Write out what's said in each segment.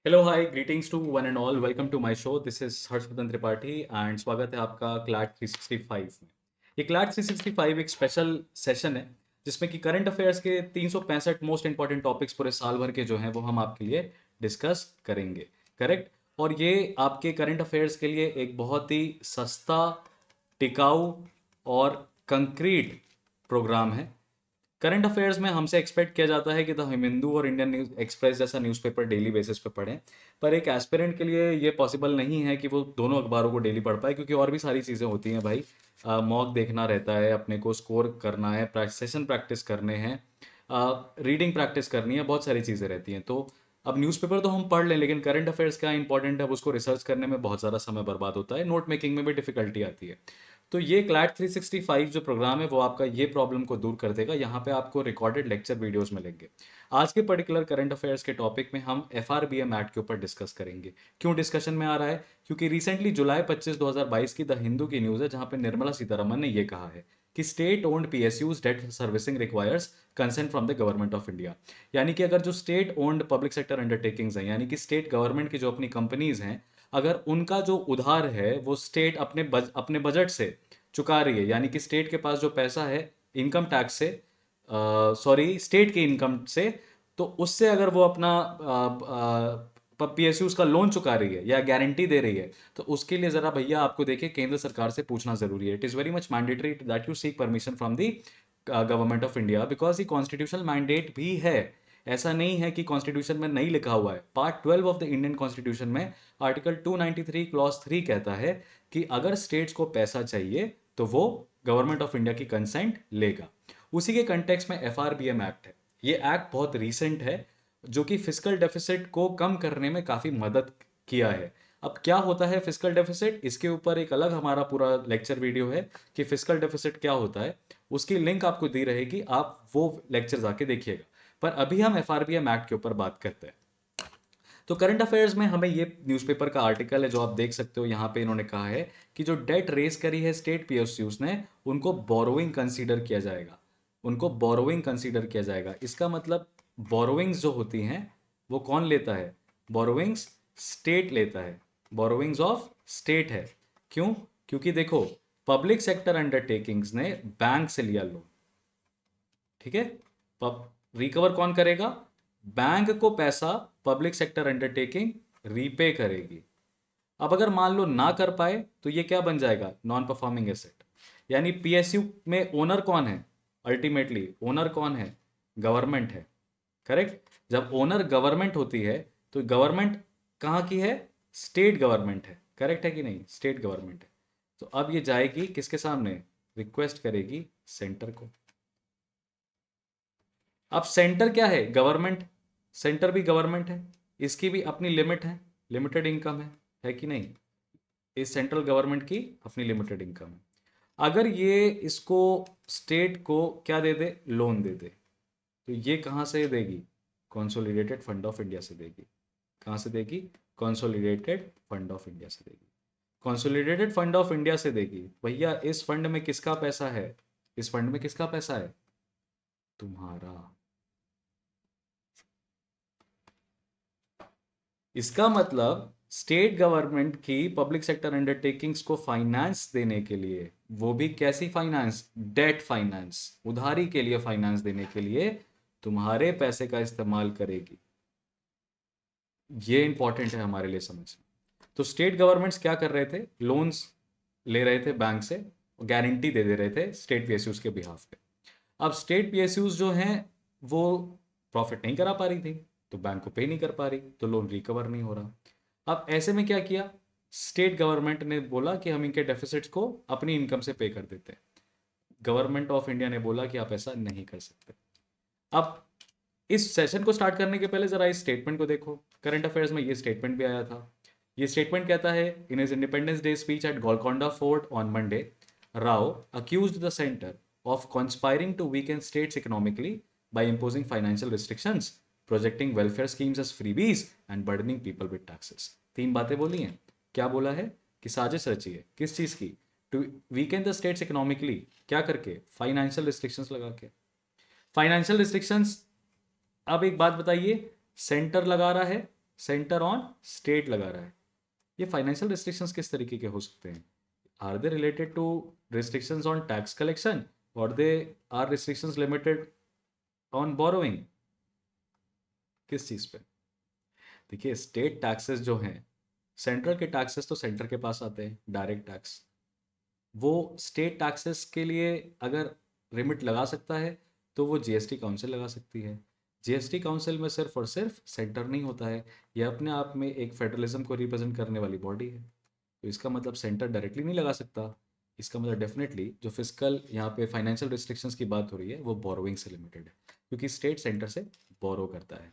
Hello hi greetings to one and all welcome to my show this is Harshvardhan Tripathi and स्वागत है आपका CLAT 365 में। ये क्लैट 365 एक स्पेशल सेशन है जिसमें कि करंट अफेयर्स के 365 मोस्ट इंपॉर्टेंट टॉपिक्स पूरे साल भर के जो हैं वो हम आपके लिए डिस्कस करेंगे। करेक्ट। और ये आपके करंट अफेयर्स के लिए एक बहुत ही सस्ता, टिकाऊ और कंक्रीट प्रोग्राम है। करंट अफेयर्स में हमसे एक्सपेक्ट किया जाता है कि द हिंदू और इंडियन न्यूज एक्सप्रेस जैसा न्यूज़पेपर डेली बेसिस पे पढ़ें। पर एक एस्पिरेंट के लिए ये पॉसिबल नहीं है कि वो दोनों अखबारों को डेली पढ़ पाए, क्योंकि और भी सारी चीज़ें होती हैं भाई। मॉक देखना रहता है, अपने को स्कोर करना है, सेशन प्रैक्टिस करने हैं, रीडिंग प्रैक्टिस करनी है, बहुत सारी चीज़ें रहती हैं। तो अब न्यूज़पेपर तो हम पढ़ लें, लेकिन करंट अफेयर्स क्या इंपॉर्टेंट है, अब उसको रिसर्च करने में बहुत ज़्यादा समय बर्बाद होता है, नोट मेकिंग में भी डिफिकल्टी आती है। तो ये क्लैट 365 जो प्रोग्राम है वो आपका ये प्रॉब्लम को दूर कर देगा। यहाँ पे आपको रिकॉर्डेड लेक्चर वीडियोस मिलेंगे। आज के पर्टिकुलर करंट अफेयर्स के टॉपिक में हम FRBM एक्ट के ऊपर डिस्कस करेंगे। क्यों डिस्कशन में आ रहा है? क्योंकि रिसेंटली जुलाई 25 2022 की द हिंदू की न्यूज़ है, जहाँ पे निर्मला सीतारमन ने ये कहा है कि state owned PSUs debt servicing requires consent from the government of India. यानी कि अगर जो state owned public sector undertakings हैं, यानी कि स्टेट गवर्नमेंट की जो अपनी कंपनीज हैं, अगर उनका जो उधार है वो स्टेट अपने बजट से चुका रही है, यानी कि स्टेट के पास जो पैसा है इनकम टैक्स से, सॉरी स्टेट के इनकम से, तो उससे अगर वो अपना PSU उसका लोन चुका रही है या गारंटी दे रही है, तो उसके लिए जरा भैया आपको देखिए केंद्र सरकार से पूछना जरूरी है। It is very much mandatory that you seek permission from the government of India, because ये कॉन्स्टिट्यूशनल मैंडेट भी है। ऐसा नहीं है कि कॉन्स्टिट्यूशन में नहीं लिखा हुआ है। Part 12 of the Indian constitution में आर्टिकल 293 क्लॉज 3 कहता है कि अगर स्टेट्स को पैसा चाहिए तो वो गवर्नमेंट ऑफ इंडिया की कंसेंट लेगा। उसी के कंटेक्स्ट में FRBM एक्ट है। ये एक्ट बहुत रीसेंट है, जो कि फिजिकल डेफिसिट को कम करने में काफ़ी मदद किया है। अब क्या होता है फिजिकल डेफिसिट, इसके ऊपर एक अलग हमारा पूरा लेक्चर वीडियो है कि फिजिकल डेफिसिट क्या होता है। उसकी लिंक आपको दी रहेगी, आप वो लेक्चर जाके देखिएगा। पर अभी हम FRBM एक्ट के ऊपर बात करते हैं। तो करंट अफेयर्स में हमें ये न्यूज़पेपर का आर्टिकल है जो आप देख सकते हो, यहाँ पे इन्होंने कहा है कि जो डेट रेस करी है स्टेट PSUs ने, उनको बोरोइंग कंसीडर किया जाएगा। उनको बोरोइंग कंसीडर किया जाएगा। इसका मतलब बोरोइंग्स जो होती हैं वो कौन लेता है? बोरोइंग्स स्टेट लेता है। बोरोइंग्स ऑफ स्टेट है। क्यों? क्योंकि देखो, पब्लिक सेक्टर अंडरटेकिंग्स ने बैंक से लिया लोन। ठीक है। पब रिकवर कौन करेगा? बैंक को पैसा पब्लिक सेक्टर अंडरटेकिंग रीपे करेगी। अब अगर मान लो ना कर पाए तो ये क्या बन जाएगा? Non performing asset. यानी PSU में ओनर कौन है? अल्टीमेटली ओनर कौन है? गवर्नमेंट है। करेक्ट। जब ओनर गवर्नमेंट होती है तो गवर्नमेंट कहाँ की है? स्टेट गवर्नमेंट है। करेक्ट है कि नहीं? स्टेट गवर्नमेंट है। तो अब ये जाएगी किसके सामने? रिक्वेस्ट करेगी सेंटर को। अब सेंटर क्या है? गवर्नमेंट। सेंटर भी गवर्नमेंट है, इसकी भी अपनी लिमिट है, लिमिटेड इनकम है कि नहीं? इस सेंट्रल गवर्नमेंट की अपनी लिमिटेड इनकम है। अगर ये इसको स्टेट को क्या दे दे? लोन दे दे, तो ये कहाँ से देगी? कॉन्सोलिडेटेड फंड ऑफ इंडिया से देगी। कहाँ से देगी? कॉन्सोलिडेटेड फंड ऑफ इंडिया से देगी। कॉन्सोलिडेटेड फंड ऑफ इंडिया से देगी। भैया इस फंड में किसका पैसा है? इस फंड में किसका पैसा है? तुम्हारा। इसका मतलब स्टेट गवर्नमेंट की पब्लिक सेक्टर अंडरटेकिंग्स को फाइनेंस देने के लिए, वो भी कैसी फाइनेंस? डेट फाइनेंस, उधारी के लिए फाइनेंस देने के लिए तुम्हारे पैसे का इस्तेमाल करेगी। ये इंपॉर्टेंट है हमारे लिए समझना। तो स्टेट गवर्नमेंट्स क्या कर रहे थे? लोन्स ले रहे थे बैंक से, गारंटी दे रहे थे स्टेट PSUs के बिहाफ पे। अब स्टेट PSUs जो हैं वो प्रॉफिट नहीं करा पा रही थी, तो बैंक को पे नहीं कर पा रही, तो लोन रिकवर नहीं हो रहा। अब ऐसे में क्या किया? स्टेट गवर्नमेंट ने बोला कि हम इनके डेफिसिट्स को अपनी इनकम से पे कर देते हैं। गवर्नमेंट ऑफ इंडिया ने बोला कि आप ऐसा नहीं कर सकते। अब इस सेशन को स्टार्ट करने के पहले जरा इस स्टेटमेंट को देखो। करंट अफेयर्स में ये स्टेटमेंट भी आया था। ये स्टेटमेंट कहता है, in his independence day speech at Golconda fort on Monday, Rao accused the center of conspiring to weaken states economically by imposing financial restrictions, projecting welfare schemes as freebies and burdening people with taxes। तीन बातें बोली हैं। क्या बोला है? कि साजिश रची है किस चीज की? To weaken the states economically. क्या करके? फाइनेंशियल रिस्ट्रिक्शंस लगा के। Financial restrictions. अब एक बात बताइए, सेंटर लगा रहा है, सेंटर ऑन स्टेट लगा रहा है। ये फाइनेंशियल रिस्ट्रिक्शंस किस तरीके के हो सकते हैं? Are they related to restrictions on tax collection, और they are restrictions limited on borrowing? किस चीज़ पे? देखिए, स्टेट टैक्सेस जो हैं, सेंट्रल के टैक्सेस तो सेंटर के पास आते हैं, डायरेक्ट टैक्स। वो स्टेट टैक्सेस के लिए अगर लिमिट लगा सकता है तो वो जीएसटी काउंसिल लगा सकती है। जीएसटी काउंसिल में सिर्फ और सिर्फ सेंटर नहीं होता है, यह अपने आप में एक फेडरलिज्म को रिप्रेजेंट करने वाली बॉडी है। तो इसका मतलब सेंटर डायरेक्टली नहीं लगा सकता। इसका मतलब डेफिनेटली जो फिजिकल यहाँ पे फाइनेंशियल रिस्ट्रिक्शंस की बात हो रही है वो बोरोइंग से लिमिटेड है, क्योंकि स्टेट सेंटर से बोरो करता है।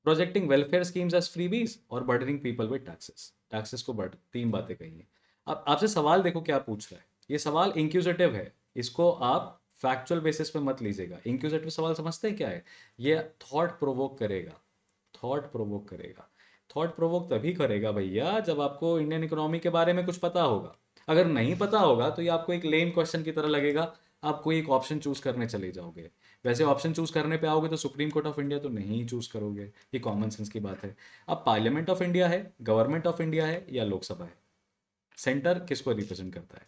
Projecting welfare schemes as freebies और burdening people with taxes. Taxes को बढ़, तीन बातें कही हैं। अब आपसे सवाल देखो क्या पूछ रहा है। ये सवाल इंक्यूजेटिव है, इसको आप फैक्चुअल बेसिस पे मत लीजिएगा। इंक्यूजेटिव सवाल समझते हैं क्या है? ये थॉट प्रोवोक करेगा, थॉट प्रोवोक करेगा। थॉट प्रोवोक तभी करेगा भैया जब आपको इंडियन इकोनॉमी के बारे में कुछ पता होगा। अगर नहीं पता होगा तो ये आपको एक लेम क्वेश्चन की तरह लगेगा, आप कोई एक ऑप्शन चूज करने चले जाओगे। वैसे ऑप्शन चूज करने पे आओगे तो सुप्रीम कोर्ट ऑफ इंडिया तो नहीं चूज करोगे, ये कॉमन सेंस की बात है। अब पार्लियामेंट ऑफ इंडिया है, गवर्नमेंट ऑफ इंडिया है, या लोकसभा है? सेंटर किसको रिप्रेजेंट करता है?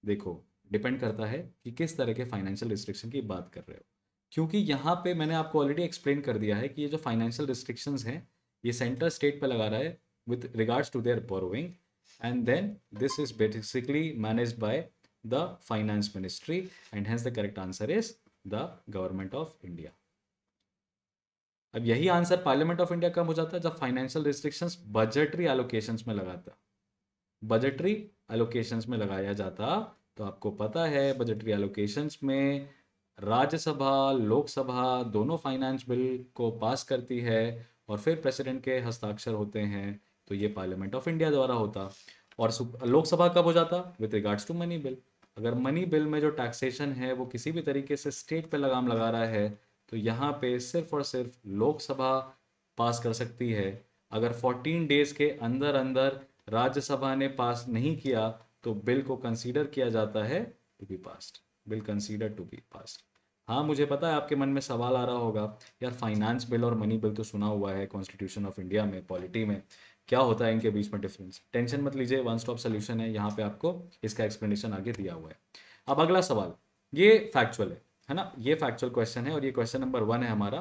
देखो, डिपेंड करता है कि किस तरह के फाइनेंशियल रिस्ट्रिक्शन की बात कर रहे हो। क्योंकि यहाँ पे मैंने आपको ऑलरेडी एक्सप्लेन कर दिया है कि ये जो फाइनेंशियल रिस्ट्रिक्शंस हैं, ये सेंटर स्टेट पे लगा रहा है with regards to their borrowing, and then this is basically managed by the finance ministry, and hence the correct answer is the government of India. अब यही आंसर पार्लियामेंट ऑफ इंडिया कब हो जाता है? जब फाइनेंशियल रिस्ट्रिक्शंस बजटरी एलोकेशंस में लगाता, budgetary allocations में लगाया जाता। तो आपको पता है बजटरी एलोकेशंस में राज्यसभा लोकसभा दोनों फाइनेंस बिल को पास करती है, और फिर प्रेसिडेंट के हस्ताक्षर होते हैं। तो ये पार्लियामेंट ऑफ इंडिया द्वारा होता। और लोकसभा कब हो जाता? With regards to money bill. अगर मनी बिल में जो टैक्सेशन है वो किसी भी तरीके से स्टेट पे लगाम लगा रहा है, तो यहाँ पे सिर्फ और सिर्फ लोकसभा पास कर सकती है। अगर 14 डेज के अंदर अंदर राज्यसभा ने पास नहीं किया तो बिल को कंसीडर किया जाता है to be passed. Bill consider to be passed. हाँ, मुझे पता है आपके मन में सवाल आ रहा होगा, यार फाइनेंस बिल और मनी बिल तो सुना हुआ है कॉन्स्टिट्यूशन ऑफ इंडिया में, पॉलिटी में, क्या होता है इनके बीच में डिफरेंस? टेंशन मत लीजिए, वन स्टॉप सोल्यूशन है, यहाँ पे आपको इसका एक्सप्लेनेशन आगे दिया हुआ है। अब अगला सवाल, ये फैक्चुअल है ना, ये फैक्चुअल क्वेश्चन है, और ये क्वेश्चन नंबर 1 है हमारा।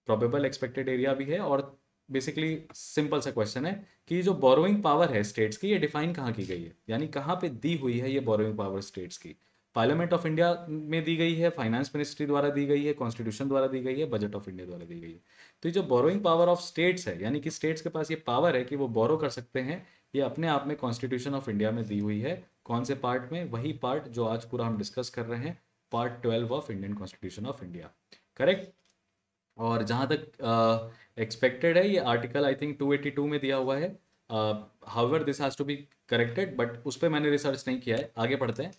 प्रोबेबल एक्सपेक्टेड एरिया भी है, और बेसिकली सिंपल सा क्वेश्चन है कि जो बोरोइंग पावर है स्टेट्स की, ये डिफाइन कहाँ की गई है, यानी कहाँ पे दी हुई है ये बोरोइंग पावर स्टेट्स की? पार्लियामेंट ऑफ इंडिया में दी गई है, फाइनेंस मिनिस्ट्री द्वारा दी गई है, कॉन्स्टिट्यूशन द्वारा दी गई है, बजट ऑफ इंडिया द्वारा दी गई है। तो ये जो बोरोइंग पावर ऑफ स्टेट्स है, यानी कि स्टेट्स के पास ये पावर है कि वो बोरो कर सकते हैं, ये अपने आप में कॉन्स्टिट्यूशन ऑफ इंडिया में दी हुई है। कौन से पार्ट में? वही पार्ट जो आज पूरा हम डिस्कस कर रहे हैं, part 12 of Indian constitution of India. Correct. और जहाँ तक एक्सपेक्टेड है, ये आर्टिकल आई थिंक 282 में दिया हुआ है। However this has to be corrected, but उस पर मैंने रिसर्च नहीं किया है। आगे पढ़ते हैं।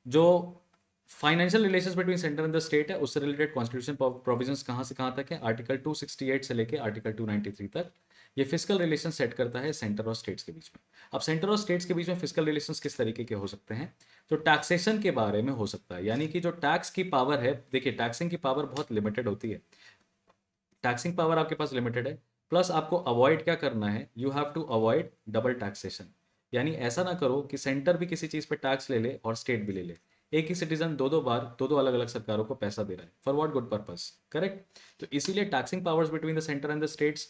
जो financial relations between centre and the state है, उससे रिलेटेड कॉन्स्टिट्यूशन प्रोविजंस कहाँ से कहाँ तक है? आर्टिकल 268 से लेके आर्टिकल 293 तक। ये फिजिकल रिलेशन सेट करता है सेंटर और स्टेट्स के बीच में। अब सेंटर और स्टेट्स के बीच में फिजिकल रिलेशंस किस तरीके के हो सकते हैं? तो टैक्सेशन के बारे में हो सकता है, यानी कि जो टैक्स की पावर है, देखिए टैक्सिंग की पावर बहुत लिमिटेड होती है, टैक्सिंग पावर आपके पास लिमिटेड है। प्लस आपको अवॉइड क्या करना है? You have to avoid double taxation. यानी ऐसा ना करो कि सेंटर भी किसी चीज़ पे टैक्स ले ले और स्टेट भी ले ले। एक ही सिटीजन दो दो बार दो दो अलग अलग सरकारों को पैसा दे रहा है, for what good purpose? Correct. तो इसीलिए taxing powers between the centre and the states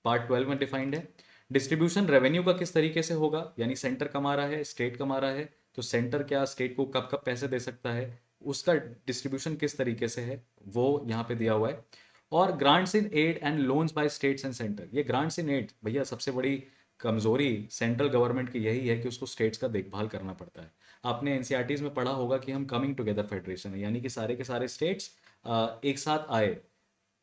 part 12 में डिफाइंड है। डिस्ट्रीब्यूशन रेवेन्यू का किस तरीके से होगा, यानी सेंटर कमा रहा है, स्टेट कमा रहा है, तो सेंटर क्या स्टेट को कब कब पैसे दे सकता है, उसका डिस्ट्रीब्यूशन किस तरीके से है, वो यहाँ पे दिया हुआ है। और grants in aid and loans by states and centre. ये ग्रांट्स इन एड, भैया सबसे बड़ी कमजोरी सेंट्रल गवर्नमेंट की यही है कि उसको स्टेट्स का देखभाल करना पड़ता है। आपने एनसीईआरटीज में पढ़ा होगा कि हम कमिंग टुगेदर फेडरेशन है, यानी कि सारे के सारे स्टेट्स एक साथ आए।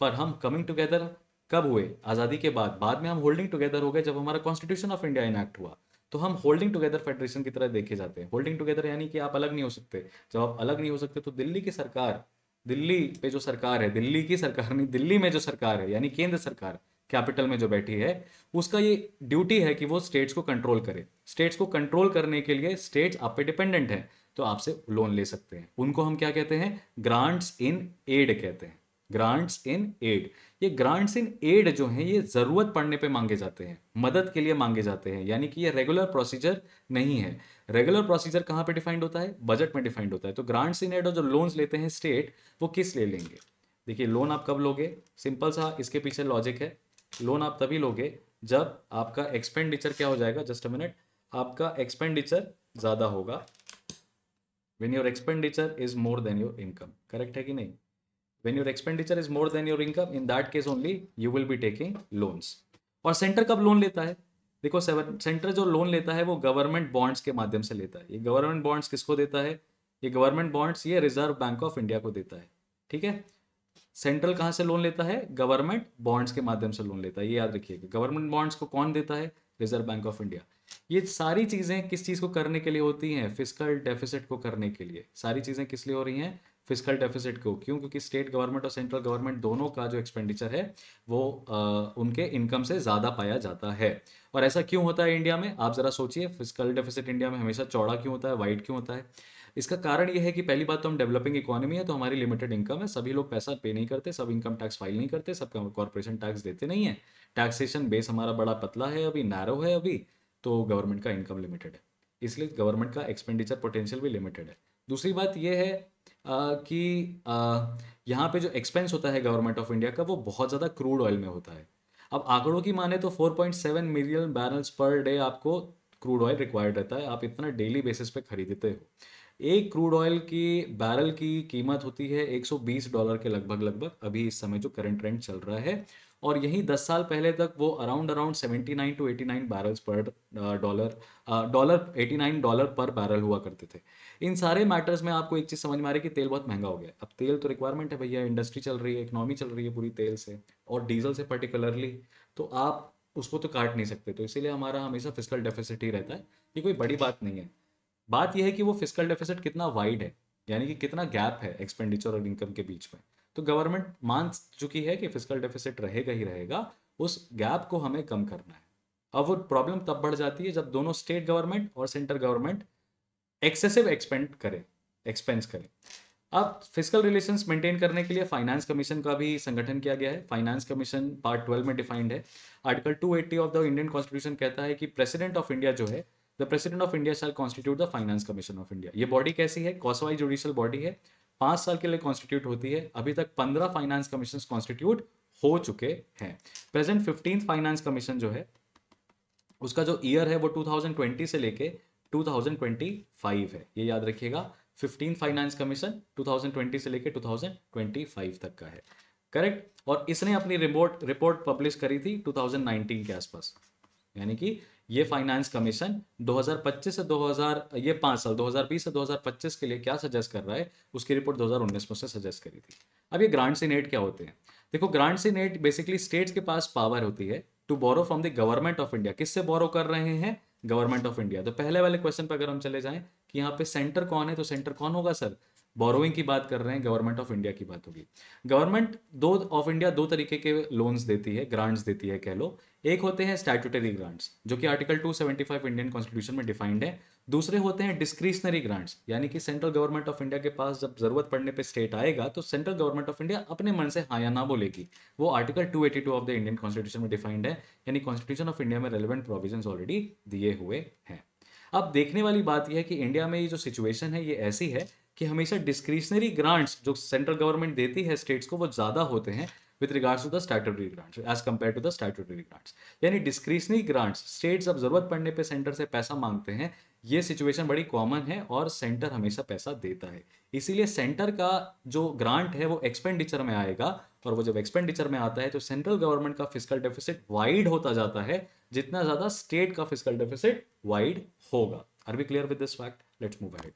पर हम कमिंग टुगेदर कब हुए? आज़ादी के बाद। बाद में हम होल्डिंग टुगेदर हो गए जब हमारा कॉन्स्टिट्यूशन ऑफ इंडिया इनैक्ट हुआ। तो हम होल्डिंग टुगेदर फेडरेशन की तरह देखे जाते हैं। होल्डिंग टुगेदर यानी कि आप अलग नहीं हो सकते। जब आप अलग नहीं हो सकते तो दिल्ली की सरकार, दिल्ली पे जो सरकार है, दिल्ली की सरकार नहीं, दिल्ली में जो सरकार है यानी केंद्र सरकार, कैपिटल में जो बैठी है, उसका ये ड्यूटी है कि वो स्टेट्स को कंट्रोल करे। स्टेट्स को कंट्रोल करने के लिए स्टेट्स आप पे डिपेंडेंट है, तो आपसे लोन ले सकते हैं। उनको हम क्या कहते हैं? ग्रांट्स इन एड कहते हैं। Grants in add. ये ग्रांट्स इन एड जो हैं ये जरूरत पड़ने पे मांगे जाते हैं, मदद के लिए मांगे जाते हैं, यानी कि ये रेगुलर प्रोसीजर नहीं है। रेगुलर प्रोसीजर कहाँ पे डिफाइंड होता है? बजट में डिफाइंड होता है। तो ग्रांट्स इन एड और जो लोन्स लेते हैं स्टेट, वो किस लिए लेंगे? देखिए, लोन आप कब लोगे? सिंपल सा इसके पीछे लॉजिक है। लोन आप तभी लोगे जब आपका एक्सपेंडिचर क्या हो जाएगा, जस्ट अ मिनट, आपका एक्सपेंडिचर ज्यादा होगा। when your expenditure is more than your income, correct है कि नहीं? when your expenditure is more than your income, in that case only you will be taking loans। और सेंटर कब loan लेता है? देखो, सेंटर जो लोन लेता है वो गवर्नमेंट बॉन्ड्स के माध्यम से लेता है। ये गवर्नमेंट बॉन्ड्स किसको देता है? ये गवर्नमेंट बॉन्ड्स ये रिजर्व बैंक ऑफ इंडिया को देता है। ठीक है, सेंट्रल कहाँ से लोन लेता है? गवर्नमेंट बॉन्ड्स के माध्यम से लोन लेता है। ये याद रखिएगा, गवर्नमेंट बॉन्ड्स को कौन देता है? Reserve bank of India. ये सारी चीजें किस चीज को करने के लिए होती हैं? फिस्कल डेफिसिट को करने के लिए। सारी चीजें किस लिए हो रही हैं? फिस्कल डेफिसिट को। क्यों? क्योंकि स्टेट गवर्नमेंट और सेंट्रल गवर्नमेंट दोनों का जो एक्सपेंडिचर है वो उनके इनकम से ज़्यादा पाया जाता है। और ऐसा क्यों होता है इंडिया में? आप ज़रा सोचिए, फिस्कल डेफिसिट इंडिया में हमेशा चौड़ा क्यों होता है, वाइड क्यों होता है? इसका कारण यह है कि पहली बात तो हम डेवलपिंग इकोनॉमी है, तो हमारी लिमिटेड इनकम है, सभी लोग पैसा पे नहीं करते, सब इनकम टैक्स फाइल नहीं करते, सब कॉर्पोरेशन टैक्स देते नहीं है। टैक्सेशन बेस हमारा बड़ा पतला है, अभी नैरो है अभी, तो गवर्नमेंट का इनकम लिमिटेड है, इसलिए गवर्नमेंट का एक्सपेंडिचर पोटेंशियल भी लिमिटेड है। दूसरी बात यह है कि यहाँ पे जो एक्सपेंस होता है गवर्नमेंट ऑफ इंडिया का वो बहुत ज़्यादा क्रूड ऑयल में होता है। अब आंकड़ों की माने तो 4.7 मिलियन बैरल्स पर डे आपको क्रूड ऑयल रिक्वायर्ड रहता है। आप इतना डेली बेसिस पे खरीदते हो। एक क्रूड ऑयल की बैरल की कीमत होती है $120 के लगभग लगभग, अभी इस समय जो करंट ट्रेंड चल रहा है। और यही 10 साल पहले तक वो around around 79 to 89 barrels per dollar $89 per barrel हुआ करते थे। इन सारे मैटर्स में आपको एक चीज़ समझ में आ रही है कि तेल बहुत महंगा हो गया। अब तेल तो रिक्वायरमेंट है भैया, इंडस्ट्री चल रही है, इकोनॉमी चल रही है पूरी तेल से और डीजल से पर्टिकुलरली, तो आप उसको तो काट नहीं सकते। तो इसीलिए हमारा हमेशा फिस्कल डेफिसिट ही रहता है। ये कोई बड़ी बात नहीं है। बात यह है कि वो फिस्कल डेफिसिट कितना वाइड है, यानी कि कितना गैप है एक्सपेंडिचर और इनकम के बीच में। तो गवर्नमेंट मान चुकी है कि फिस्कल डेफिसिट रहेगा ही रहेगा, उस गैप को हमें कम करना है। अब वो प्रॉब्लम तब बढ़ जाती है जब दोनों स्टेट गवर्नमेंट और सेंट्रल गवर्नमेंट एक्सेसिव एक्सपेंस करें। अब फिजिकल रिलेशंस मेंटेन करने के लिए फाइनेंस कमीशन का भी संगठन किया गया है। फाइनेंस कमीशन पार्ट 12 में डिफाइंड है। Article 280 of the Indian constitution कहता है कि प्रेसिडेंट ऑफ इंडिया जो है, the president of India shall constitute the finance commission of India. ये बॉडी कैसी है? क्वासी जुडिशियल बॉडी है, 5 साल के लिए कॉन्स्टिट्यूट होती है। अभी तक 15 फाइनेंस कमीशन कॉन्स्टिट्यूट हो चुके हैं। प्रेजेंट 15th फाइनेंस कमीशन जो है उसका जो ईयर है वो 2020 से लेके 2025 है, ये याद रखिएगा। 15 फाइनेंस कमीशन 2020 से लेके 2025 तक का है, करेक्ट। और इसने अपनी रिपोर्ट रिपोर्ट पब्लिश करी थी 2019 के आसपास, यानी कि ये फाइनेंस कमीशन 2025 से 2000, ये 5 साल 2020 से 2025 के लिए क्या सजेस्ट कर रहा है, उसकी रिपोर्ट 2019 में उसने सजेस्ट करी थी। अब ये ग्रांट्स इन एड क्या होते हैं? देखो, grants in aid basically states के पास पावर होती है to borrow from the government of India. किससे बोरो कर रहे हैं? Government of India. तो पहले वाले क्वेश्चन पर अगर हम चले जाएं कि यहाँ पे सेंटर कौन है, तो सेंटर कौन होगा सर? बोरोइंग की बात कर रहे हैं, गवर्नमेंट ऑफ इंडिया की बात होगी। गवर्नमेंट दो ऑफ इंडिया दो तरीके के लोन्स देती है, ग्रांट्स देती है कह लो। एक होते हैं स्टैट्यूटरी ग्रांट्स, जो कि आर्टिकल 275 इंडियन कॉन्स्टिट्यूशन में डिफाइंड है। दूसरे होते हैं डिस्क्रिशनरी ग्रांट्स, यानी कि सेंट्रल गवर्नमेंट ऑफ इंडिया के पास जब जरूरत पड़ने पे स्टेट आएगा तो सेंट्रल गवर्नमेंट ऑफ इंडिया अपने मन से हाँ या ना बोलेगी। वो article 282 of the Indian constitution में डिफाइंड है, यानी कॉन्स्टिट्यूशन ऑफ इंडिया में रेलिवेंट प्रोविजंस ऑलरेडी दिए हुए हैं। अब देखने वाली बात यह है कि इंडिया में ये जो सिचुएशन है ये ऐसी है कि हमेशा डिस्क्रिशनरी ग्रांट्स जो सेंट्रल गवर्नमेंट देती है स्टेट्स को वो ज़्यादा होते हैं with regards to the statutory grants as compare to the statutory grants. यानी डिस्क्रिशनरी ग्रांट्स, स्टेट्स जब जरूरत पड़ने पे सेंटर से पैसा मांगते हैं, ये सिचुएशन बड़ी कॉमन है और सेंटर हमेशा पैसा देता है। इसीलिए सेंटर का जो ग्रांट है वो एक्सपेंडिचर में आएगा, और वो जब एक्सपेंडिचर में आता है तो सेंट्रल गवर्नमेंट का फिस्कल डेफिसिट वाइड होता जाता है जितना ज्यादा स्टेट का फिस्कल डेफिसिट वाइड होगा। Are we clear with this fact? Let's move ahead.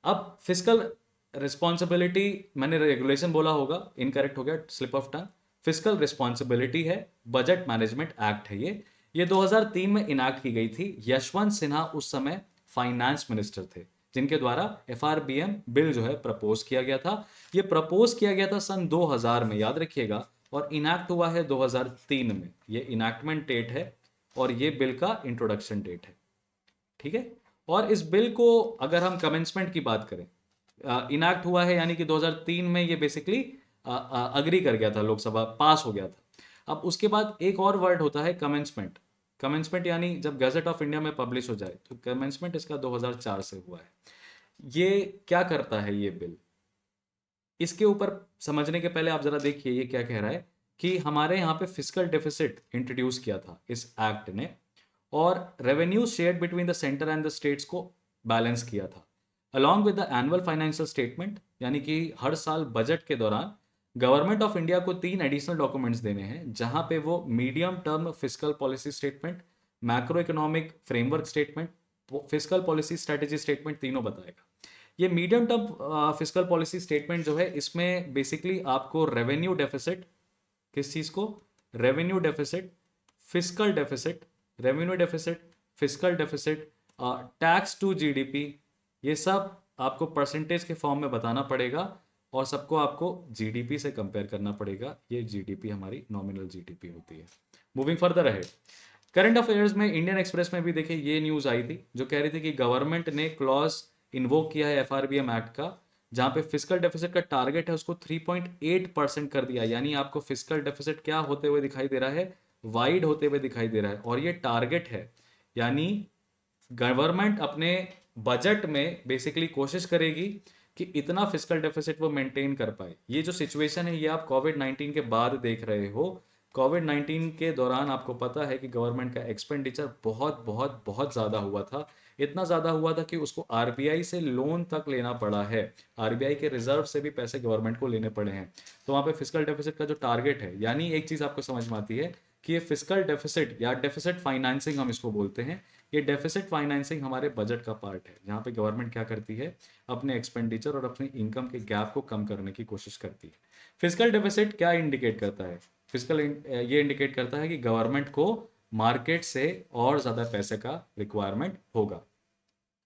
अब फिस्कल रिस्पॉन्सिबिलिटी, मैंने रेगुलेशन बोला होगा, इनकरेक्ट हो गया, slip of tongue. Fiscal responsibility है, बजट मैनेजमेंट एक्ट है ये 2003 में इनैक्ट की गई थी। यशवंत सिन्हा उस समय फाइनेंस मिनिस्टर थे, जिनके द्वारा FRBM बिल जो है प्रपोज किया गया था। ये प्रपोज किया गया था सन 2000 में, याद रखिएगा, और इनैक्ट हुआ है 2003 में। ये इनैक्टमेंट डेट है और ये बिल का इंट्रोडक्शन डेट है, ठीक है। और इस बिल को अगर हम कमेंसमेंट की बात करें, इनैक्ट हुआ है यानी कि 2003 में ये बेसिकली अग्री कर गया था, लोकसभा पास हो गया था। अब उसके बाद एक और वर्ड होता है कमेंसमेंट। कमेंसमेंट यानी जब गजट ऑफ इंडिया में पब्लिश हो जाए, तो कमेंसमेंट इसका 2004 से हुआ है। ये क्या करता है ये बिल, इसके ऊपर समझने के पहले आप जरा देखिए ये क्या कह रहा है कि हमारे यहाँ पे फिस्कल डेफिसिट इंट्रोड्यूस किया था इस एक्ट ने, और revenue shared between the centre and the states को बैलेंस किया था along with the annual financial statement. यानी कि हर साल बजट के दौरान गवर्नमेंट ऑफ इंडिया को 3 एडिशनल डॉक्यूमेंट्स देने हैं, जहां पे वो medium term fiscal policy statement, macro economic framework statement, fiscal policy strategy statement तीनों बताएगा। ये medium term fiscal policy statement जो है, इसमें बेसिकली आपको रेवेन्यू डेफिसिट, किस चीज को, revenue deficit, fiscal deficit, revenue deficit, fiscal deficit, tax to GDP, ये सब आपको परसेंटेज के फॉर्म में बताना पड़ेगा, और सबको आपको जीडीपी से कंपेयर करना पड़ेगा। ये जीडीपी हमारी नॉमिनल जीडीपी होती है। Moving further ahead, current affairs में इंडियन एक्सप्रेस में भी देखिए ये न्यूज आई थी, जो कह रही थी कि गवर्नमेंट ने क्लॉज इन्वोक किया है एफआरबीएम एक्ट का, जहां पे फिस्कल डेफिसिट का टारगेट है उसको 3.8% कर दिया। यानी आपको फिस्कल डेफिसिट क्या होते हुए दिखाई दे रहा है, वाइड होते हुए दिखाई दे रहा है, और ये टारगेट है। यानी गवर्नमेंट अपने बजट में बेसिकली कोशिश करेगी कि इतना फिस्कल डेफिसिट वो मेंटेन कर पाए। ये जो सिचुएशन है ये आप कोविड 19 के बाद देख रहे हो। कोविड 19 के दौरान आपको पता है कि गवर्नमेंट का एक्सपेंडिचर बहुत बहुत बहुत ज़्यादा हुआ था। इतना ज़्यादा हुआ था कि उसको आरबीआई से लोन तक लेना पड़ा है, आरबीआई के रिजर्व से भी पैसे गवर्नमेंट को लेने पड़े हैं। तो वहाँ पे फिस्कल डेफिसिट का जो टारगेट है, यानी एक चीज़ आपको समझ में आती है कि ये फिस्कल डेफिसिट या डेफिसिट फाइनेंसिंग हम इसको बोलते हैं। ये डेफिसिट फाइनेंसिंग हमारे बजट का पार्ट है, जहाँ पे गवर्नमेंट क्या करती है, अपने एक्सपेंडिचर और अपनी इनकम के गैप को कम करने की कोशिश करती है। फिजिकल डेफिसिट क्या इंडिकेट करता है, फिजिकल ये इंडिकेट करता है कि गवर्नमेंट को मार्केट से और ज़्यादा पैसे का रिक्वायरमेंट होगा।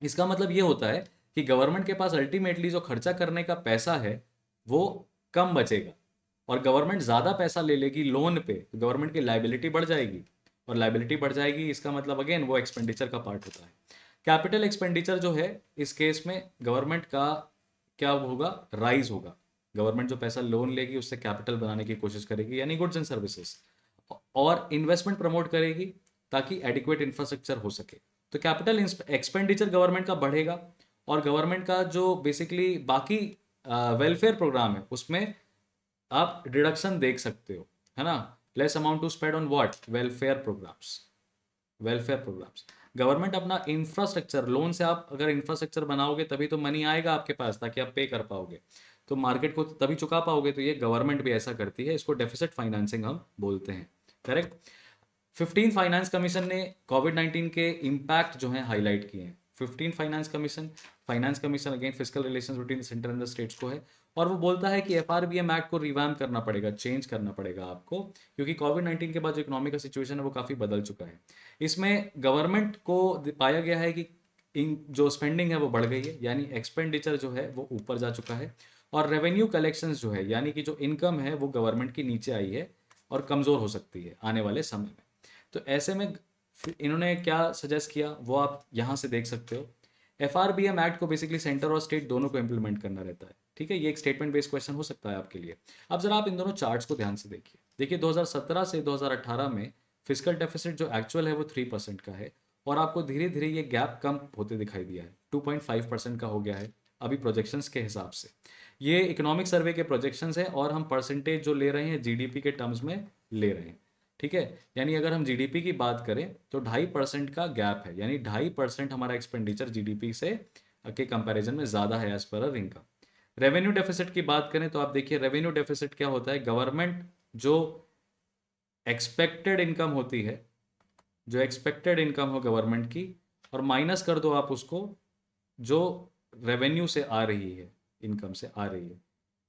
इसका मतलब ये होता है कि गवर्नमेंट के पास अल्टीमेटली जो खर्चा करने का पैसा है वो कम बचेगा, और गवर्नमेंट ज़्यादा पैसा ले लेगी लोन पे, तो गवर्नमेंट की लाइबिलिटी बढ़ जाएगी, और लाइबिलिटी बढ़ जाएगी, इसका मतलब अगेन वो एक्सपेंडिचर का पार्ट होता है। कैपिटल एक्सपेंडिचर जो है, इस केस में गवर्नमेंट का क्या होगा, राइज होगा। गवर्नमेंट जो पैसा लोन लेगी उससे कैपिटल बनाने की कोशिश करेगी, यानी गुड्स एंड सर्विसेज, और इन्वेस्टमेंट प्रमोट करेगी ताकि एडिक्वेट इंफ्रास्ट्रक्चर हो सके। तो कैपिटल एक्सपेंडिचर गवर्नमेंट का बढ़ेगा, और गवर्नमेंट का जो बेसिकली बाकी वेलफेयर प्रोग्राम है उसमें आप डिडक्शन देख सकते हो, है ना। Less amount to spend on what, welfare programmes, welfare programmes. Government अपना इंफ्रास्ट्रक्चर, लोन से आप अगर इंफ्रास्ट्रक्चर बनाओगे तभी तो मनी आएगा आपके पास, ताकि आप पे कर पाओगे, तो मार्केट को तभी चुका पाओगे। तो ये गवर्नमेंट भी ऐसा करती है, इसको डेफिसिट फाइनेंसिंग हम बोलते हैं, करेक्ट। 15 फाइनेंस कमीशन ने कोविड 19 के इम्पैक्ट जो है हाईलाइट किए हैं। 15 finance commission again physical relations between centre and the states को है, और वो बोलता है कि एफआरबीएम एक्ट को रिवैम्प करना पड़ेगा, चेंज करना पड़ेगा आपको, क्योंकि कोविड 19 के बाद जो इकोनॉमिक का सिचुएशन है वो काफ़ी बदल चुका है। इसमें गवर्नमेंट को पाया गया है कि इन जो स्पेंडिंग है वो बढ़ गई है, यानी एक्सपेंडिचर जो है वो ऊपर जा चुका है, और रेवेन्यू कलेक्शंस जो है, यानी कि जो इनकम है वो गवर्नमेंट की नीचे आई है और कमज़ोर हो सकती है आने वाले समय में। तो ऐसे में इन्होंने क्या सजेस्ट किया वो आप यहाँ से देख सकते हो। एफआरबीएम एक्ट को बेसिकली सेंटर और स्टेट दोनों को इंप्लीमेंट करना रहता है, ठीक है। ये एक स्टेटमेंट बेस्ड क्वेश्चन हो सकता है आपके लिए। अब जरा आप इन दोनों चार्ट्स को ध्यान से देखिए। देखिए 2017 से 2018 में फिजिकल डेफिसिट जो एक्चुअल है वो 3% का है, और आपको धीरे धीरे ये गैप कम होते दिखाई दिया है, 2.5% का हो गया है अभी प्रोजेक्शंस के हिसाब से। ये इकोनॉमिक सर्वे के प्रोजेक्शंस है, और हम परसेंटेज जो ले रहे हैं जीडीपी के टर्म्स में ले रहे हैं, ठीक है। यानी अगर हम जीडीपी की बात करें तो 2.5% का गैप है, यानी 2.5% हमारा एक्सपेंडिचर जीडीपी से के कंपैरिजन में ज़्यादा है as per income. Revenue deficit की बात करें तो आप देखिए रेवेन्यू डेफिसिट क्या होता है, गवर्नमेंट जो एक्सपेक्टेड इनकम होती है, जो एक्सपेक्टेड इनकम हो गवर्नमेंट की, और माइनस कर दो आप उसको जो रेवेन्यू से आ रही है, इनकम से आ रही है,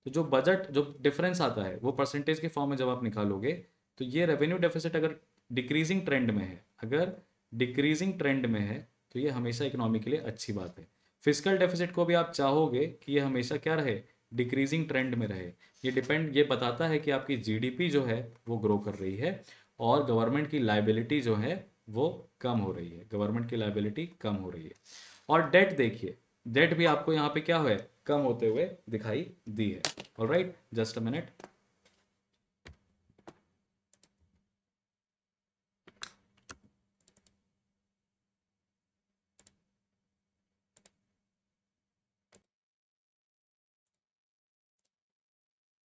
तो जो बजट जो डिफरेंस आता है वो परसेंटेज के फॉर्म में जब आप निकालोगे, तो ये रेवेन्यू डेफिसिट अगर डिक्रीजिंग ट्रेंड में है, अगर डिक्रीजिंग ट्रेंड में है, तो ये हमेशा इकोनॉमी के लिए अच्छी बात है। फिजिकल डेफिसिट को भी आप चाहोगे कि ये हमेशा क्या रहे, डिक्रीजिंग ट्रेंड में रहे। ये बताता है कि आपकी जीडीपी जो है वो ग्रो कर रही है, और गवर्नमेंट की लाइबिलिटी जो है वो कम हो रही है, गवर्नमेंट की लाइबिलिटी कम हो रही है। और डेट देखिए, डेट भी आपको यहाँ पे क्या है, कम होते हुए दिखाई दी है। Alright, just a minute.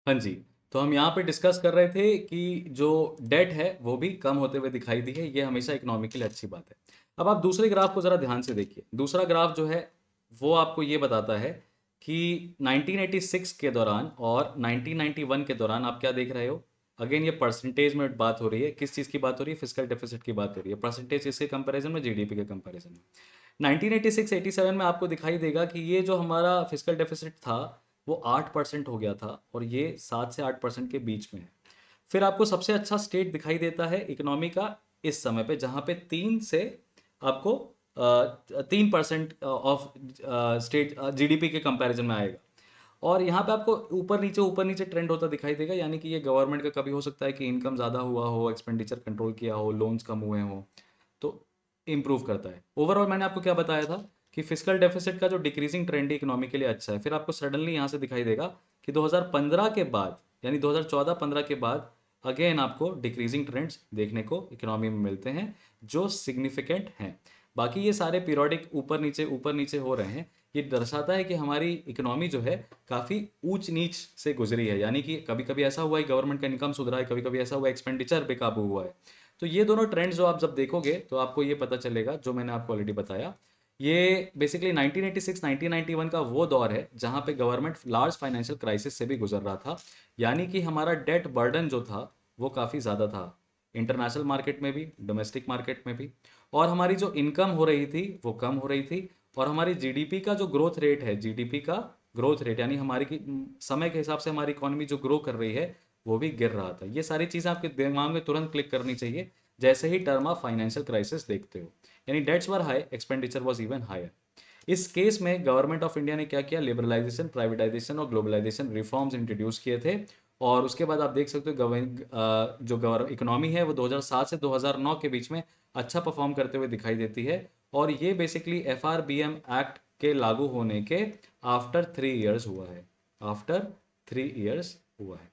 हाँ जी, तो हम यहाँ पे डिस्कस कर रहे थे कि जो डेट है वो भी कम होते हुए दिखाई दी है, ये हमेशा इकोनॉमी के लिए अच्छी बात है। अब आप दूसरे ग्राफ को ज़रा ध्यान से देखिए। दूसरा ग्राफ जो है वो आपको ये बताता है कि 1986 के दौरान और 1991 के दौरान आप क्या देख रहे हो। अगेन ये परसेंटेज में बात हो रही है, किस चीज़ की बात हो रही है, फिजिकल डेफिसिट की बात हो रही है। परसेंटेज इसके कंपैरिजन में, जीडीपी के कंपैरिजन में 1986-87 में आपको दिखाई देगा कि ये जो हमारा फिजिकल डेफिसिट था वो 8% हो गया था, और ये 7 से 8% के बीच में है। फिर आपको सबसे अच्छा स्टेट दिखाई देता है इकोनॉमी का इस समय पे, जहां पे 3% ऑफ स्टेट जीडीपी के कंपैरिजन में आएगा। और यहाँ पे आपको ऊपर नीचे ट्रेंड होता दिखाई देगा, यानी कि ये गवर्नमेंट का कभी हो सकता है कि इनकम ज़्यादा हुआ हो, एक्सपेंडिचर कंट्रोल किया हो, लोन्स कम हुए हो, तो इम्प्रूव करता है। ओवरऑल मैंने आपको क्या बताया था कि फिजिकल डेफिसिट का जो डिक्रीजिंग ट्रेंड है इकोनॉमी के लिए अच्छा है। फिर आपको सडनली यहाँ से दिखाई देगा कि 2015 के बाद, यानी 2014-15 के बाद अगेन आपको डिक्रीजिंग ट्रेंड्स देखने को इकोनॉमी में मिलते हैं, जो सिग्निफिकेंट हैं। बाकी ये सारे पीरियोडिक ऊपर नीचे हो रहे हैं, ये दर्शाता है कि हमारी इकोनॉमी जो है काफ़ी ऊंच नीच से गुजरी है, यानी कि कभी कभी ऐसा हुआ है गवर्नमेंट का इनकम सुधरा है, कभी कभी ऐसा हुआ एक्सपेंडिचर बेकाबू हुआ है। तो ये दोनों ट्रेंड्स जो आप जब देखोगे तो आपको ये पता चलेगा जो मैंने आपको ऑलरेडी बताया। ये बेसिकली 1986-1991 का वो दौर है जहां पे गवर्नमेंट लार्ज फाइनेंशियल क्राइसिस से भी गुजर रहा था, यानी कि हमारा डेट बर्डन जो था वो काफ़ी ज़्यादा था, इंटरनेशनल मार्केट में भी, डोमेस्टिक मार्केट में भी। और हमारी जो इनकम हो रही थी वो कम हो रही थी, और हमारी जीडीपी का जो ग्रोथ रेट है, जीडीपी का ग्रोथ रेट यानी हमारी समय के हिसाब से हमारी इकोनॉमी जो ग्रो कर रही है वो भी गिर रहा था। ये सारी चीज़ें आपके दिमाग में तुरंत क्लिक करनी चाहिए जैसे ही टर्म ऑफ फाइनेंशियल क्राइसिस देखते हो। यानी debts were high, expenditure was even higher. इस केस में गवर्नमेंट ऑफ इंडिया ने क्या किया, लिबरलाइजेशन, प्राइवेटाइजेशन और ग्लोबलाइजेशन रिफॉर्म्स इंट्रोड्यूस किए थे। और उसके बाद आप देख सकते हो जो इकोनॉमी है वो 2007 से 2009 के बीच में अच्छा परफॉर्म करते हुए दिखाई देती है। और ये बेसिकली FRBM एक्ट के लागू होने के आफ्टर 3 ईयर्स हुआ है, आफ्टर 3 ईयर्स हुआ है।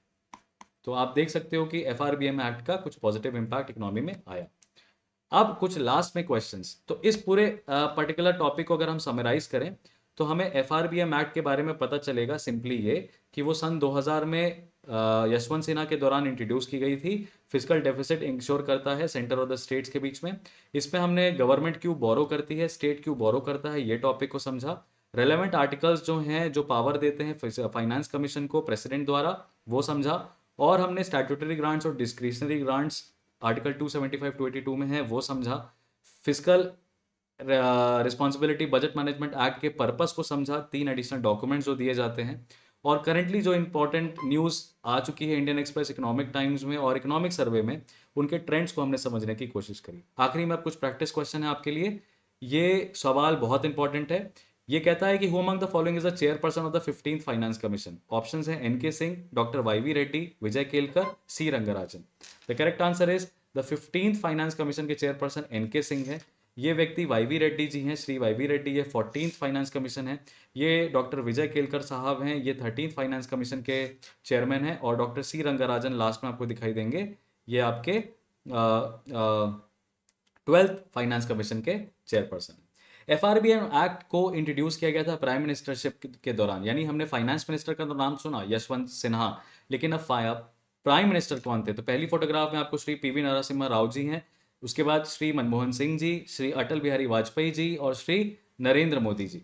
तो आप देख सकते हो कि FRBM एक्ट का कुछ पॉजिटिव इंपैक्ट इकोनॉमी में आया। अब कुछ लास्ट में क्वेश्चंस। तो इस पूरे पर्टिकुलर टॉपिक को अगर हम समराइज करें तो हमें FRBM एक्ट के बारे में पता चलेगा सिंपली ये कि वो सन 2000 में यशवंत सिन्हा के दौरान इंट्रोड्यूस की गई थी। फिजिकल डेफिसिट इंश्योर करता है सेंटर और द स्टेट्स के बीच में। इसमें हमने गवर्नमेंट क्यों बोरो करती है, स्टेट क्यों बोरो करता है, ये टॉपिक को समझा। रेलेवेंट आर्टिकल्स जो हैं जो पावर देते हैं फाइनेंस कमीशन को प्रेसिडेंट द्वारा, वो समझा। और हमने स्टैट्यूटरी ग्रांट्स और डिस्क्रिशनरी ग्रांट्स आर्टिकल 275 282 में है वो समझा। Physical responsibility budget management act के पर्पस को समझा, 3 एडिशनल डॉक्यूमेंट्स जो दिए जाते हैं। और करंटली जो इंपॉर्टेंट न्यूज़ आ चुकी है इंडियन एक्सप्रेस, इकोनॉमिक टाइम्स में और इकोनॉमिक सर्वे में, उनके ट्रेंड्स को हमने समझने की कोशिश करी। आखिरी में अब कुछ प्रैक्टिस क्वेश्चन है आपके लिए। ये सवाल बहुत इंपॉर्टेंट है। ये कहता है कि who among the following is the chairperson of the 15th finance commission. Options हैं NK Singh, doctor YV Reddy, Vijay Kelkar, C Rangarajan. The correct answer is the 15th finance commission के चेयरपर्सन NK सिंह है। ये व्यक्ति YV रेड्डी जी हैं, श्री YV रेड्डी, ये 14th फाइनेंस कमीशन है। ये doctor विजय केलकर साहब हैं, ये 13th फाइनेंस कमीशन के चेयरमैन हैं। और डॉक्टर C रंगराजन लास्ट में आपको दिखाई देंगे, ये आपके 12th फाइनेंस कमीशन के चेयरपर्सन। FRBM एक्ट को इंट्रोड्यूस किया गया था प्राइम मिनिस्टरशिप के दौरान, यानी हमने फाइनेंस मिनिस्टर का तो नाम सुना यशवंत सिन्हा, लेकिन अब प्राइम मिनिस्टर कौन थे। तो पहली फोटोग्राफ में आपको श्री PV नरसिम्हा राव जी हैं, उसके बाद श्री मनमोहन सिंह जी, श्री अटल बिहारी वाजपेयी जी और श्री नरेंद्र मोदी जी।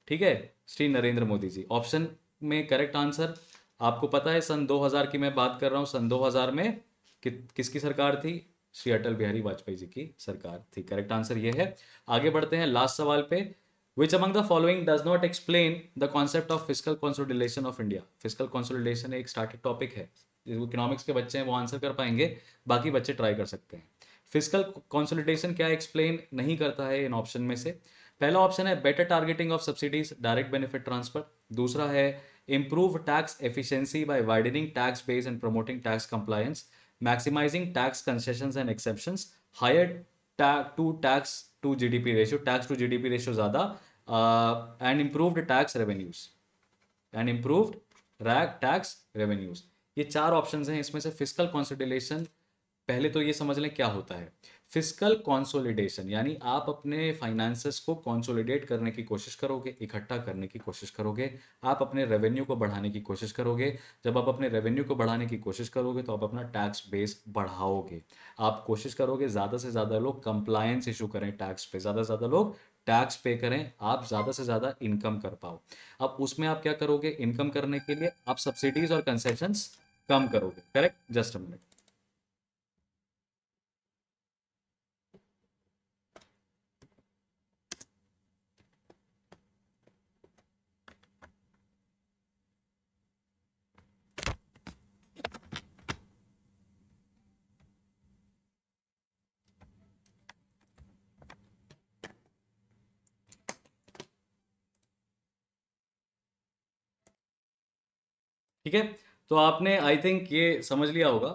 ठीक है, श्री नरेंद्र मोदी जी ऑप्शन में करेक्ट आंसर। आपको पता है सन 2000 की मैं बात कर रहा हूँ, सन 2000 में किसकी सरकार थी, श्री अटल बिहारी वाजपेयी जी की सरकार थी। करेक्ट आंसर ये है। आगे बढ़ते हैं लास्ट सवाल पे। Which among the following does not explain the concept of physical consolidation of India. Physical consolidation एक स्टार्टेड टॉपिक है, जो इकोनॉमिक्स के बच्चे हैं वो आंसर कर पाएंगे, बाकी बच्चे ट्राई कर सकते हैं। फिजिकल कंसोलिडेशन क्या एक्सप्लेन नहीं करता है इन ऑप्शन में से। पहला ऑप्शन है better targeting of subsidies, direct benefit transfer. दूसरा है improve tax efficiency by widening tax base and promoting tax compliance, maximizing tax concessions and exceptions, higher tax to GDP ratio, tax to GDP ratio ज्यादा, and improved tax revenues। And improved tax revenues. ये चार options हैं, इसमें से fiscal consolidation, पहले तो ये समझ लें क्या होता है। फिस्कल कंसोलिडेशन यानी आप अपने फाइनेंसेस को कंसोलिडेट करने की कोशिश करोगे, इकट्ठा करने की कोशिश करोगे, आप अपने रेवेन्यू को बढ़ाने की कोशिश करोगे। जब आप अपने रेवेन्यू को बढ़ाने की कोशिश करोगे तो आप अपना टैक्स बेस बढ़ाओगे। आप कोशिश करोगे ज़्यादा से ज़्यादा लोग कंप्लायंस इशू करें टैक्स पे, ज़्यादा से ज़्यादा लोग टैक्स पे करें, आप ज़्यादा से ज़्यादा इनकम कर पाओ। अब उसमें आप क्या करोगे, इनकम करने के लिए आप सब्सिडीज और कंसेशंस कम करोगे। Correct, just a minute. ठीक है, तो आपने आई थिंक ये समझ लिया होगा।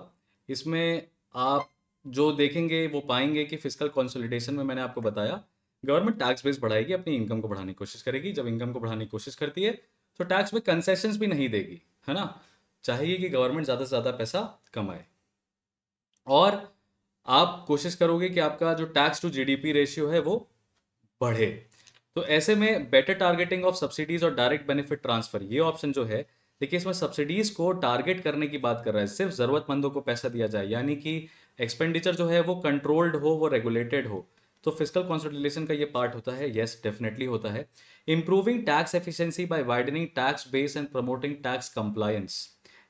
इसमें आप जो देखेंगे वो पाएंगे कि फिस्कल कंसोलिडेशन में मैंने आपको बताया, गवर्नमेंट टैक्स बेस बढ़ाएगी, अपनी इनकम को बढ़ाने की कोशिश करेगी। जब इनकम को बढ़ाने की कोशिश करती है तो टैक्स में कंसेशंस भी नहीं देगी, है ना। चाहिए कि गवर्नमेंट ज़्यादा से ज़्यादा पैसा कमाए, और आप कोशिश करोगे कि आपका जो टैक्स टू जीडीपी रेशियो है वो बढ़े। तो ऐसे में बेटर टारगेटिंग ऑफ सब्सिडीज और डायरेक्ट बेनिफिट ट्रांसफर, ये ऑप्शन जो है, देखिए इसमें सब्सिडीज को टारगेट करने की बात कर रहा है, सिर्फ जरूरतमंदों को पैसा दिया जाए, यानी कि एक्सपेंडिचर जो है वो कंट्रोल्ड हो, वो रेगुलेटेड हो। तो फिस्कल कंसोलिडेशन का ये पार्ट होता है, यस डेफिनेटली होता है। Improving tax efficiency by widening tax base and promoting tax compliance,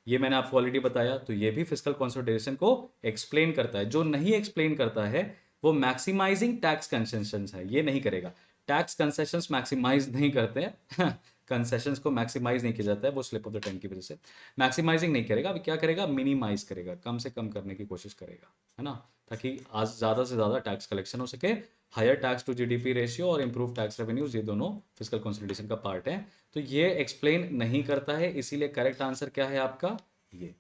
ये मैंने आपको ऑलरेडी बताया, तो ये भी फिस्कल कंसोलिडेशन को एक्सप्लेन करता है। जो नहीं एक्सप्लेन करता है वो मैक्सिमाइजिंग टैक्स कंसेशंस है, ये नहीं करेगा। टैक्स कंसेशंस मैक्सिमाइज नहीं करते हैं कंसेशंस को मैक्सिमाइज नहीं किया जाता है, वो स्लिप ऑफ द टंग की वजह से मैक्सिमाइजिंग नहीं करेगा। अब क्या करेगा, मिनिमाइज करेगा, कम से कम करने की कोशिश करेगा, है ना, ताकि आज ज़्यादा से ज़्यादा टैक्स कलेक्शन हो सके। Higher tax to GDP ratio और इंप्रूव टैक्स रेवेन्यूज, ये दोनों फिस्कल कंसोलिडेशन का पार्ट है। तो ये एक्सप्लेन नहीं करता है, इसीलिए करेक्ट आंसर क्या है आपका, ये।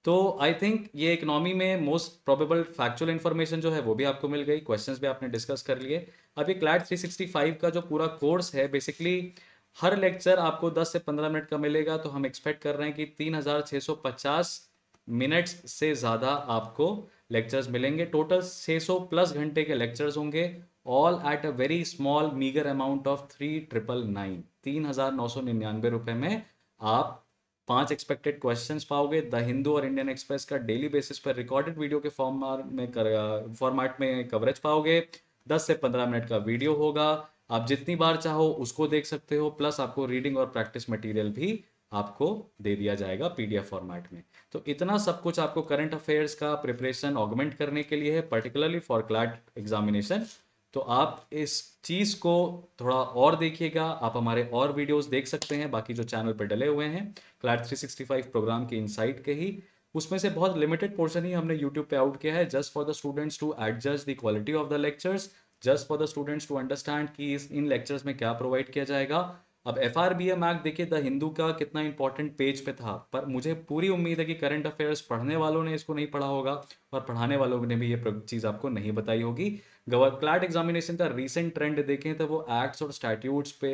तो आई थिंक ये इकोनॉमी में मोस्ट प्रोबेबल फैक्चुअल इन्फॉर्मेशन जो है वो भी आपको मिल गई, क्वेश्चंस भी आपने डिस्कस कर लिए। अब ये क्लैट 365 का जो पूरा कोर्स है, बेसिकली हर लेक्चर आपको 10 से 15 मिनट का मिलेगा, तो हम एक्सपेक्ट कर रहे हैं कि 3650 मिनट्स से ज़्यादा आपको लेक्चर्स मिलेंगे। टोटल 600 प्लस घंटे के लेक्चर्स होंगे, all at a very small meagre amount of 3999, 3999 रुपये में आप 5 एक्सपेक्टेड क्वेश्चंस पाओगे। द हिंदू और इंडियन एक्सप्रेस का डेली बेसिस पर रिकॉर्डेड वीडियो के फॉर्मेट में कवरेज पाओगे। 10 से 15 मिनट का वीडियो होगा, आप जितनी बार चाहो उसको देख सकते हो, प्लस आपको रीडिंग और प्रैक्टिस मटेरियल भी आपको दे दिया जाएगा पीडीएफ फॉर्मेट में। तो इतना सब कुछ आपको करंट अफेयर्स का प्रिपरेशन ऑगमेंट करने के लिए है, पर्टिकुलरली फॉर क्लैट एग्जामिनेशन। तो आप इस चीज़ को थोड़ा और देखिएगा, आप हमारे और वीडियोस देख सकते हैं बाकी जो चैनल पर डले हुए हैं क्लैट 365 प्रोग्राम के इनसाइट के ही। उसमें से बहुत लिमिटेड पोर्शन ही हमने यूट्यूब पे आउट किया है, just for the students to adjust the quality of the lectures, just for the students to understand कि इन लेक्चर्स में क्या प्रोवाइड किया जाएगा। अब F R B M act देखिए, द हिंदू का कितना इंपॉर्टेंट पेज पे था, पर मुझे पूरी उम्मीद है कि करंट अफेयर्स पढ़ने वालों ने इसको नहीं पढ़ा होगा, और पढ़ाने वालों ने भी ये चीज़ आपको नहीं बताई होगी। क्लैट एग्जामिनेशन का रीसेंट ट्रेंड देखें तो वो एक्ट्स और स्टैट्यूट्स पे,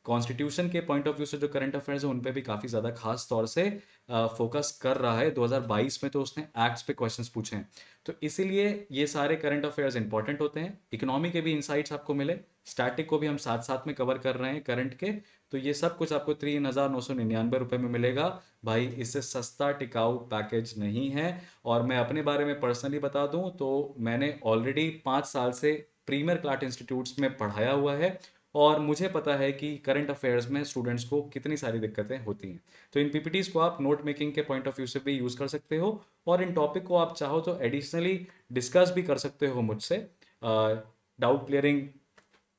कॉन्स्टिट्यूशन के पॉइंट ऑफ व्यू से जो करंट अफेयर्स है उन पे भी काफ़ी ज़्यादा खास तौर से फोकस कर रहा है। 2022 में तो उसने एक्ट्स पे क्वेश्चंस पूछे हैं, तो इसीलिए ये सारे करंट अफेयर्स इंपॉर्टेंट होते हैं। इकोनॉमी के भी इंसाइट्स आपको मिले, स्टैटिक को भी हम साथ साथ में कवर कर रहे हैं करंट के, तो ये सब कुछ आपको 3999 रुपये में मिलेगा। भाई इससे सस्ता टिकाऊ पैकेज नहीं है। और मैं अपने बारे में पर्सनली बता दूं तो मैंने ऑलरेडी 5 साल से प्रीमियर क्लाट इंस्टीट्यूट्स में पढ़ाया हुआ है, और मुझे पता है कि करंट अफेयर्स में स्टूडेंट्स को कितनी सारी दिक्कतें होती हैं। तो इन पीपीटीज को आप नोट मेकिंग के पॉइंट ऑफ व्यू से भी यूज़ कर सकते हो, और इन टॉपिक को आप चाहो तो एडिशनली डिस्कस भी कर सकते हो मुझसे, डाउट क्लियरिंग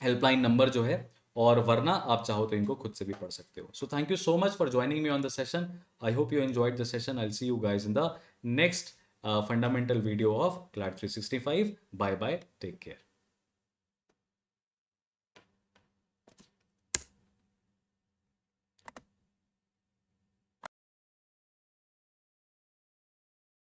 हेल्पलाइन नंबर जो है, और वरना आप चाहो तो इनको खुद से भी पढ़ सकते हो। So thank you so much for joining me on the session. I hope you enjoyed the session. I will see you guys in the next fundamental video of CLAT 365। Bye bye, take care.